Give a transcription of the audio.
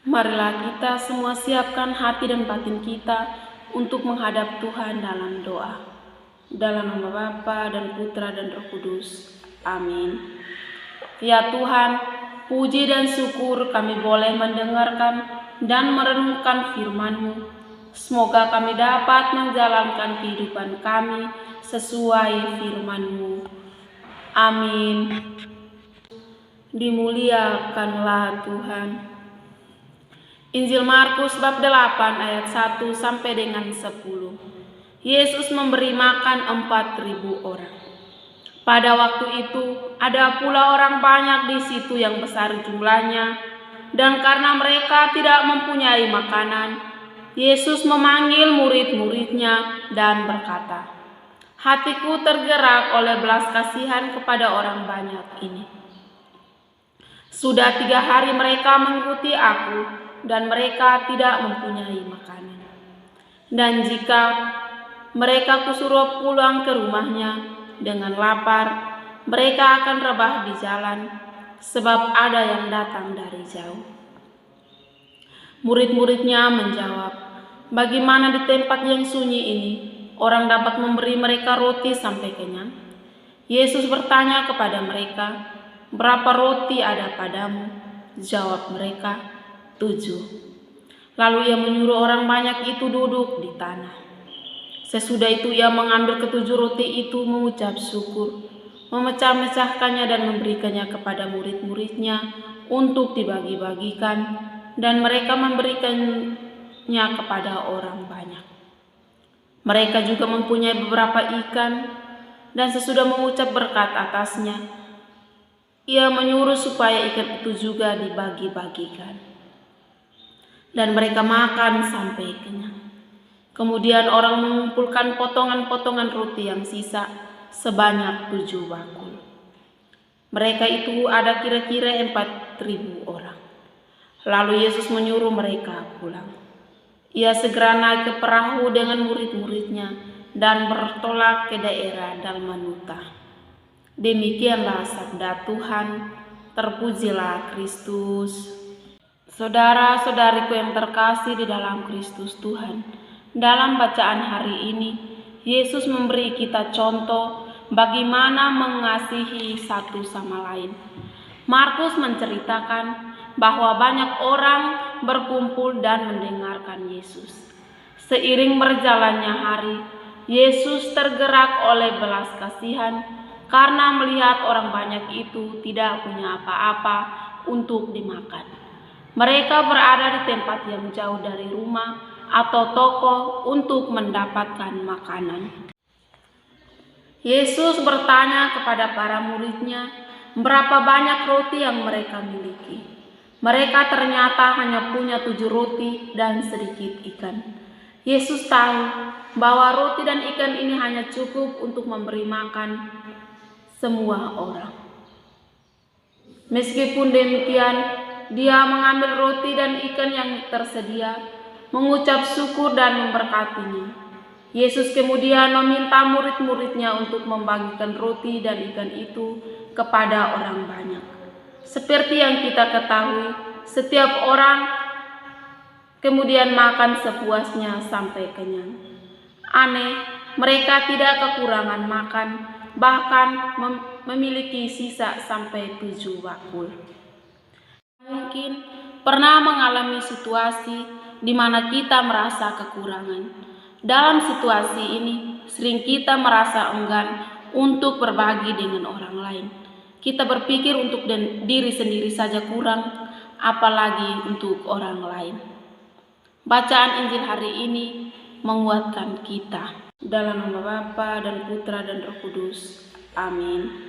Marilah kita semua siapkan hati dan batin kita untuk menghadap Tuhan dalam doa. Dalam nama Bapa dan Putra dan Roh Kudus. Amin. Ya Tuhan, puji dan syukur kami boleh mendengarkan dan merenungkan firman-Mu. Semoga kami dapat menjalankan kehidupan kami sesuai firman-Mu. Amin. Dimuliakanlah Tuhan. Injil Markus bab 8 ayat 1 sampai dengan 10. Yesus memberi makan 4.000 orang. Pada waktu itu ada pula orang banyak di situ yang besar jumlahnya, dan karena mereka tidak mempunyai makanan, Yesus memanggil murid-muridnya dan berkata, "Hatiku tergerak oleh belas kasihan kepada orang banyak ini. Sudah 3 hari mereka mengikuti aku, dan mereka tidak mempunyai makanan. Dan jika mereka kusuruh pulang ke rumahnya dengan lapar, mereka akan rebah di jalan, sebab ada yang datang dari jauh." Murid-muridnya menjawab, "Bagaimana di tempat yang sunyi ini orang dapat memberi mereka roti sampai kenyang?" Yesus bertanya kepada mereka, "Berapa roti ada padamu?" Jawab mereka, 7. Lalu ia menyuruh orang banyak itu duduk di tanah. Sesudah itu ia mengambil ke-7 roti itu, mengucap syukur, memecah-mecahkannya dan memberikannya kepada murid-muridnya untuk dibagi-bagikan, dan mereka memberikannya kepada orang banyak. Mereka juga mempunyai beberapa ikan, dan sesudah mengucap berkat atasnya, ia menyuruh supaya ikan itu juga dibagi-bagikan. Dan mereka makan sampai kenyang. Kemudian orang mengumpulkan potongan-potongan roti yang sisa sebanyak 7 bakul. Mereka itu ada kira-kira 4.000 orang. Lalu Yesus menyuruh mereka pulang. Ia segera naik ke perahu dengan murid-muridnya dan bertolak ke daerah Dalmanuta. Demikianlah sabda Tuhan. Terpujilah Kristus. Saudara-saudariku yang terkasih di dalam Kristus Tuhan, dalam bacaan hari ini, Yesus memberi kita contoh bagaimana mengasihi satu sama lain. Markus menceritakan bahwa banyak orang berkumpul dan mendengarkan Yesus. Seiring berjalannya hari, Yesus tergerak oleh belas kasihan karena melihat orang banyak itu tidak punya apa-apa untuk dimakan. Mereka berada di tempat yang jauh dari rumah atau toko untuk mendapatkan makanan. Yesus bertanya kepada para muridnya berapa banyak roti yang mereka miliki. Mereka ternyata hanya punya 7 roti dan sedikit ikan. Yesus tahu bahwa roti dan ikan ini hanya cukup untuk memberi makan semua orang. Meskipun demikian, dia mengambil roti dan ikan yang tersedia, mengucap syukur dan memberkatinya. Yesus kemudian meminta murid-muridnya untuk membagikan roti dan ikan itu kepada orang banyak. Seperti yang kita ketahui, setiap orang kemudian makan sepuasnya sampai kenyang. Aneh, mereka tidak kekurangan makan, bahkan memiliki sisa sampai 7 bakul. Mungkin pernah mengalami situasi di mana kita merasa kekurangan. Dalam situasi ini, sering kita merasa enggan untuk berbagi dengan orang lain. Kita berpikir untuk diri sendiri saja kurang, apalagi untuk orang lain. Bacaan Injil hari ini menguatkan kita. Dalam nama Bapa dan Putra dan Roh Kudus. Amin.